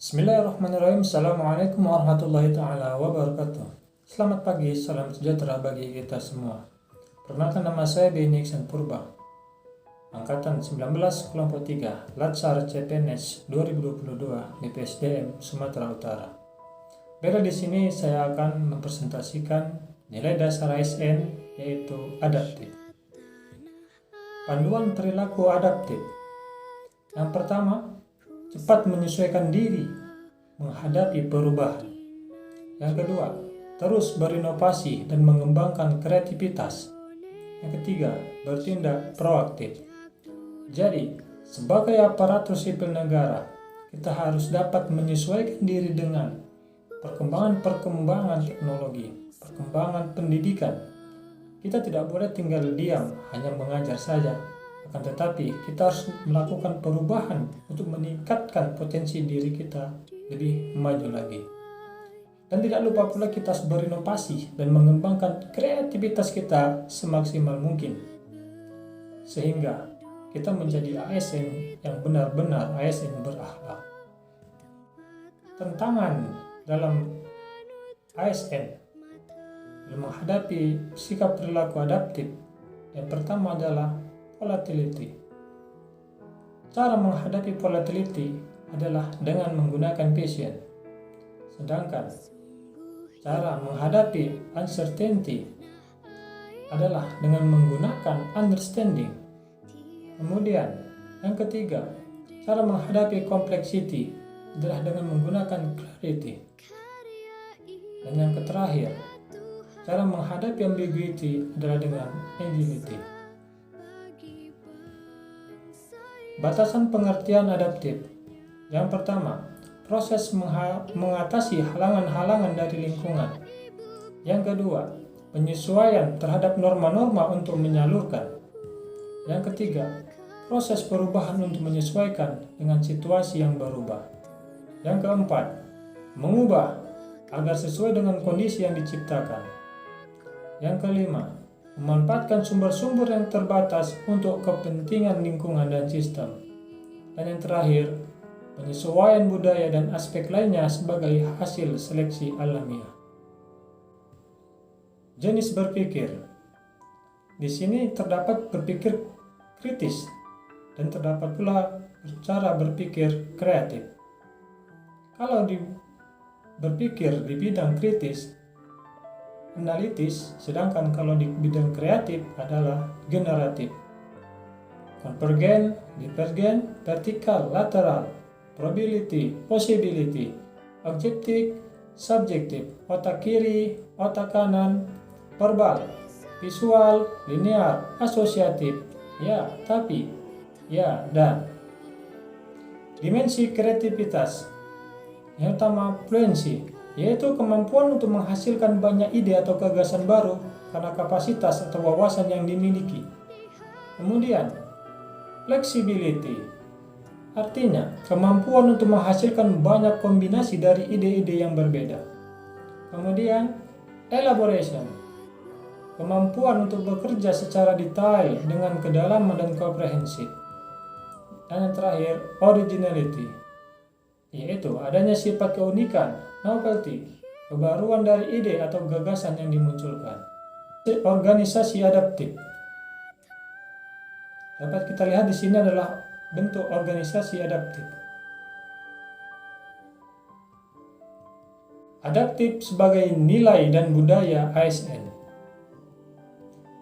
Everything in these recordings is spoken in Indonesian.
Bismillahirrahmanirrahim. Assalamualaikum warahmatullahi ta'ala wabarakatuh. Selamat pagi, salam sejahtera bagi kita semua. Perkenalkan, nama saya Beni Iksan Purba, Angkatan 19 kelompok 3, Latsar CPNS 2022 BPSDM Sumatera Utara. Baiklah, di sini saya akan mempresentasikan nilai dasar ASN, yaitu adaptif. Panduan perilaku adaptif. Yang pertama, cepat menyesuaikan diri menghadapi perubahan. Yang kedua, terus berinovasi dan mengembangkan kreativitas. Yang ketiga, bertindak proaktif. Jadi, sebagai aparatur sipil negara, kita harus dapat menyesuaikan diri dengan perkembangan teknologi, perkembangan pendidikan. Kita tidak boleh tinggal diam, hanya mengajar saja. Akan tetapi kita harus melakukan perubahan untuk meningkatkan potensi diri kita lebih maju lagi. Dan tidak lupa pula kita harus berinovasi dan mengembangkan kreativitas kita semaksimal mungkin, sehingga kita menjadi ASN yang benar-benar ASN berakhlak. Tantangan dalam ASN dalam menghadapi sikap perilaku adaptif, yang pertama adalah volatility. Cara menghadapi volatility adalah dengan menggunakan passion. Sedangkan cara menghadapi uncertainty adalah dengan menggunakan understanding. Kemudian yang ketiga, cara menghadapi complexity adalah dengan menggunakan clarity. Dan yang terakhir, cara menghadapi ambiguity adalah dengan agility. Batasan pengertian adaptif. Yang pertama, proses mengatasi halangan-halangan dari lingkungan. Yang kedua, penyesuaian terhadap norma-norma untuk menyalurkan. Yang ketiga, proses perubahan untuk menyesuaikan dengan situasi yang berubah. Yang keempat, mengubah agar sesuai dengan kondisi yang diciptakan. Yang kelima, memanfaatkan sumber-sumber yang terbatas untuk kepentingan lingkungan dan sistem. Dan yang terakhir, penyesuaian budaya dan aspek lainnya sebagai hasil seleksi alamiah. Jenis berpikir. Di sini terdapat berpikir kritis dan terdapat pula cara berpikir kreatif. Kalau berpikir di bidang kritis, analitis, sedangkan kalau di bidang kreatif adalah generatif. Konvergen, divergen, vertikal, lateral, probability, possibility, objektif, subjektif, otak kiri, otak kanan, verbal, visual, linear, asosiatif, ya, tapi, ya, dan. Dimensi kreativitas. Yang utama, fluensi, yaitu kemampuan untuk menghasilkan banyak ide atau gagasan baru karena kapasitas atau wawasan yang dimiliki. Kemudian, flexibility, artinya kemampuan untuk menghasilkan banyak kombinasi dari ide-ide yang berbeda. Kemudian, elaboration, kemampuan untuk bekerja secara detail dengan kedalaman dan komprehensif. Dan yang terakhir, originality, yaitu adanya sifat keunikan, novelty, kebaruan dari ide atau gagasan yang dimunculkan. Organisasi adaptif. Dapat kita lihat di sini adalah bentuk organisasi adaptif. Adaptif sebagai nilai dan budaya ASN.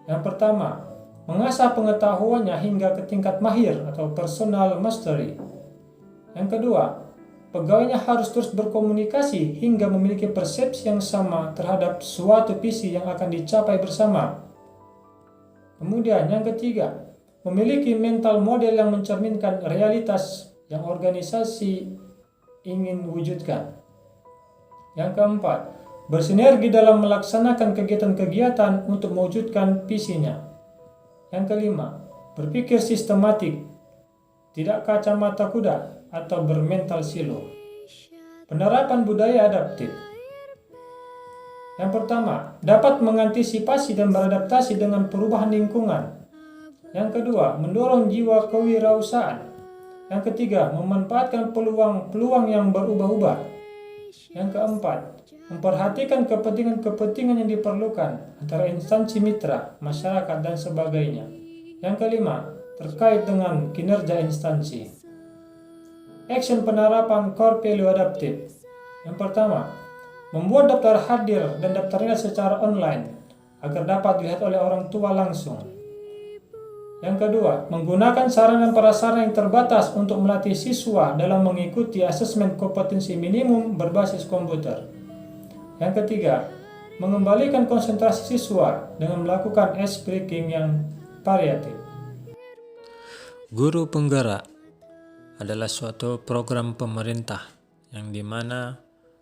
Yang pertama, mengasah pengetahuannya hingga ke tingkat mahir atau personal mastery. Yang kedua, pegawainya harus terus berkomunikasi hingga memiliki persepsi yang sama terhadap suatu visi yang akan dicapai bersama. Kemudian yang ketiga, memiliki mental model yang mencerminkan realitas yang organisasi ingin wujudkan. Yang keempat, bersinergi dalam melaksanakan kegiatan-kegiatan untuk mewujudkan visinya. Yang kelima, berpikir sistematik, tidak kacamata kuda atau bermental silo. Penerapan budaya adaptif. Yang pertama, dapat mengantisipasi dan beradaptasi dengan perubahan lingkungan. Yang kedua, mendorong jiwa kewirausahaan. Yang ketiga, memanfaatkan peluang-peluang yang berubah-ubah. Yang keempat, memperhatikan kepentingan-kepentingan yang diperlukan antara instansi mitra, masyarakat, dan sebagainya. Yang kelima, terkait dengan kinerja instansi. Action penerapan core value adaptive. Yang pertama, membuat daftar hadir dan daftar nilai secara online agar dapat dilihat oleh orang tua langsung. Yang kedua, menggunakan sarana dan prasarana yang terbatas untuk melatih siswa dalam mengikuti asesmen kompetensi minimum berbasis komputer. Yang ketiga, mengembalikan konsentrasi siswa dengan melakukan ice breaking yang variatif. Guru Penggerak adalah suatu program pemerintah yang dimana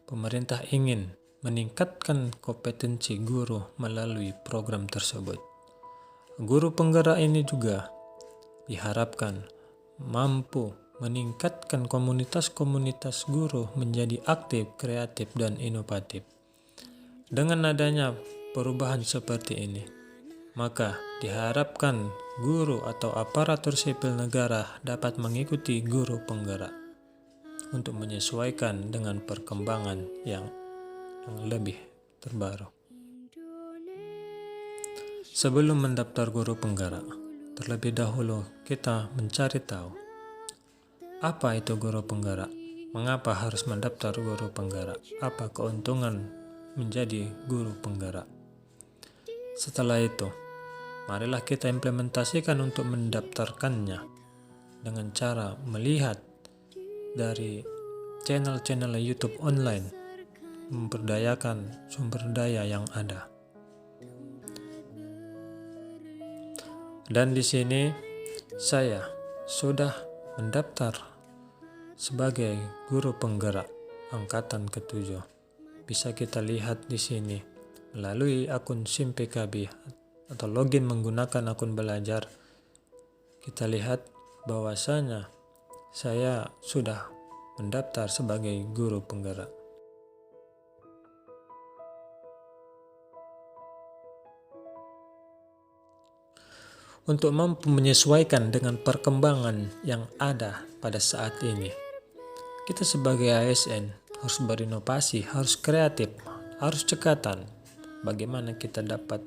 pemerintah ingin meningkatkan kompetensi guru melalui program tersebut. Guru penggerak ini juga diharapkan mampu meningkatkan komunitas-komunitas guru menjadi aktif, kreatif, dan inovatif. Dengan adanya perubahan seperti ini, maka diharapkan guru atau aparatur sipil negara dapat mengikuti guru penggerak untuk menyesuaikan dengan perkembangan yang lebih terbaru. Sebelum mendaftar guru penggerak, terlebih dahulu kita mencari tahu apa itu guru penggerak, mengapa harus mendaftar guru penggerak, apa keuntungan menjadi guru penggerak. Setelah itu, marilah kita implementasikan untuk mendaftarkannya dengan cara melihat dari channel-channel YouTube online, memberdayakan sumber daya yang ada. Dan di sini saya sudah mendaftar sebagai guru penggerak angkatan ke-7. Bisa kita lihat di sini melalui akun SIM PKB atau login menggunakan akun belajar. Kita lihat bahwasanya saya sudah mendaftar sebagai guru penggerak. Untuk mampu menyesuaikan dengan perkembangan yang ada pada saat ini, kita sebagai ASN harus berinovasi, harus kreatif, harus cekatan. Bagaimana kita dapat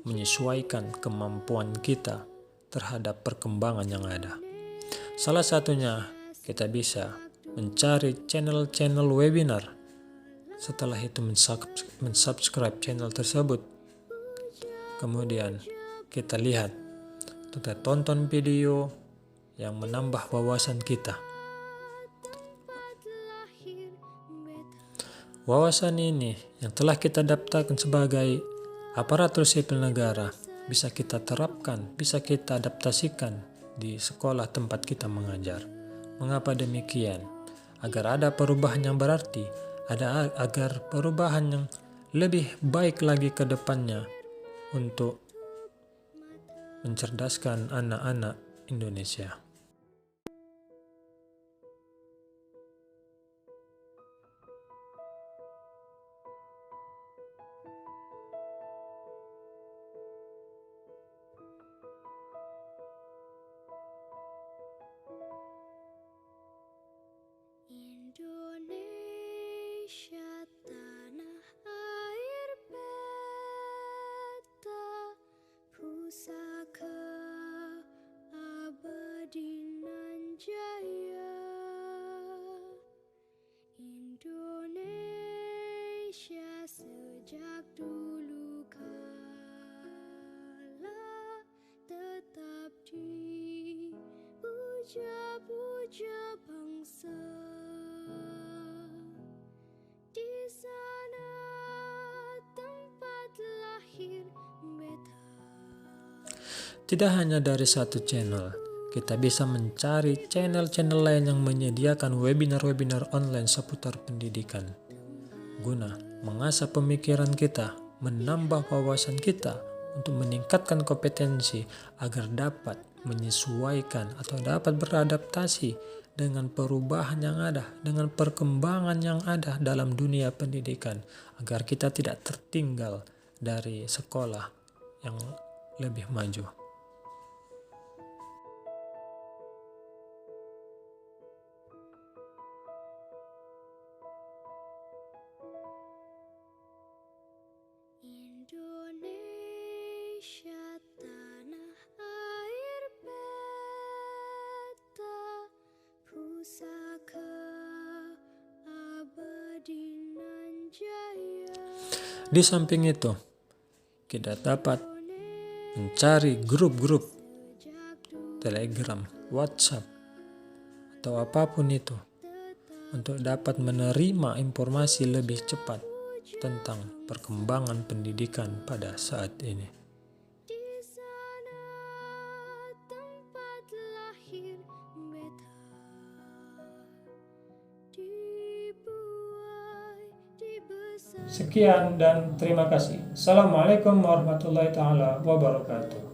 menyesuaikan kemampuan kita terhadap perkembangan yang ada. Salah satunya kita bisa mencari channel-channel webinar. Setelah itu mensubscribe channel tersebut. Kemudian kita lihat, kita tonton video yang menambah wawasan kita. Wawasan ini yang telah kita daftarkan sebagai aparatur sipil negara bisa kita terapkan, bisa kita adaptasikan di sekolah tempat kita mengajar. Mengapa demikian? Agar ada perubahan yang berarti, agar perubahan yang lebih baik lagi ke depannya untuk mencerdaskan anak-anak Indonesia. Indonesia tanah air beta, pusaka abadi nan jaya. Indonesia sejak dulu kala tetap dipuja-puja bangsa. Di sana tempat lahir beta. Tidak hanya dari satu channel, kita bisa mencari channel-channel lain yang menyediakan webinar-webinar online seputar pendidikan, guna mengasah pemikiran kita, menambah wawasan kita untuk meningkatkan kompetensi agar dapat menyesuaikan atau dapat beradaptasi dengan perubahan yang ada, dengan perkembangan yang ada dalam dunia pendidikan, agar kita tidak tertinggal dari sekolah yang lebih maju. Indonesia tanah air beta, pusaka abadi nan jaya. Di samping itu, kita dapat mencari grup-grup Telegram, WhatsApp, atau apapun itu untuk dapat menerima informasi lebih cepat tentang perkembangan pendidikan pada saat ini. Di sana tempat lahir beta, dibuai, dibesarkan. Sekian dan terima kasih. Assalamualaikum warahmatullahi taala wabarakatuh.